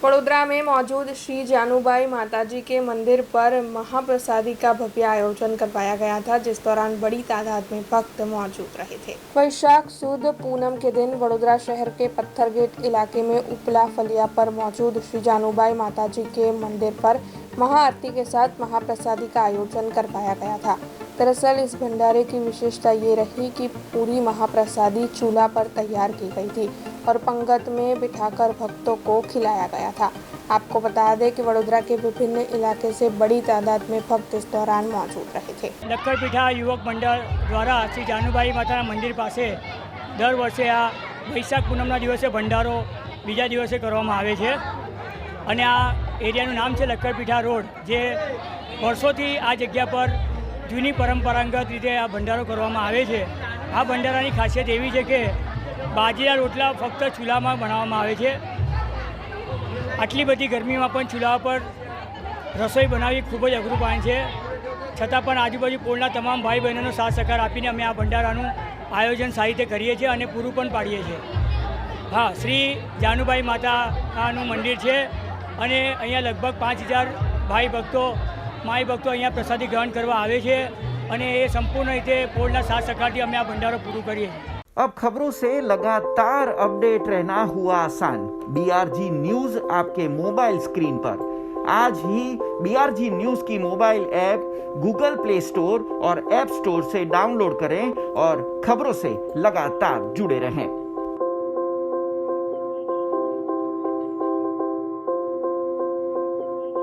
वडोदरा में मौजूद श्री जानुबाई माताजी के मंदिर पर महाप्रसादी का भव्य आयोजन करवाया गया था, जिस दौरान बड़ी तादाद में भक्त मौजूद रहे थे। वैशाख सुद पूनम के दिन वडोदरा शहर के पत्थर गेट इलाके में उपला फलिया पर मौजूद श्री जानुबाई माताजी के मंदिर पर महाआरती के साथ महाप्रसादी का आयोजन करवाया गया था। दरअसल इस भंडारे की विशेषता ये रही कि पूरी महाप्रसादी चूल्हा पर तैयार की गई थी और पंगत में बिठाकर भक्तों को खिलाया गया था। आपको बता दें कि वडोदरा के विभिन्न इलाके से बड़ी तादाद में भक्त इस दौरान मौजूद रहे थे। लक्कड़पीठा युवक मंडल द्वारा श्री जानुबाई माता मंदिर पासे दर वर्षे आ वैशाख पूनमना दिवसे भंडारो बीजा दिवसे करवामां आवे छे અને આ એરિયાનું નામ છે લક્કડપીઠા રોડ, જે વર્ષોથી આ જગ્યા પર જૂની પરંપરાગત રીતે આ ભંડારો કરવામાં આવે છે। આ ભંડારાની ખાસિયત એવી છે કે બાજરીના રોટલા ફક્ત ચૂલામાં બનાવવામાં આવે છે। આટલી બધી ગરમીમાં પણ ચૂલા પર રસોઈ બનાવવી ખૂબ જ અઘરું કામ છે, છતાં પણ આજુબાજુ પોળના તમામ ભાઈ બહેનોનો સાથ સહકાર આપીને અમે આ ભંડારાનું આયોજન સારી રીતે કરીએ છીએ અને પૂરું પણ પાડીએ છીએ। હા, શ્રી જાનુબાઈ માતાનું મંદિર છે અને અહીંયા લગભગ 5000 ભાઈ ભક્તો માઈ ભક્તો અહીંયા પ્રસાદી ગ્રહણ કરવા આવે છે અને એ સંપૂર્ણ રીતે પોળના સાથ સહકારથી અમે આ ભંડારો પૂરું કરીએ છીએ। अब खबरों से लगातार अपडेट रहना हुआ आसान। BRG न्यूज आपके मोबाइल स्क्रीन पर। आज ही BRG न्यूज की mobile app Google play store और ऐप स्टोर से डाउनलोड करें और खबरों से लगातार जुड़े रहें।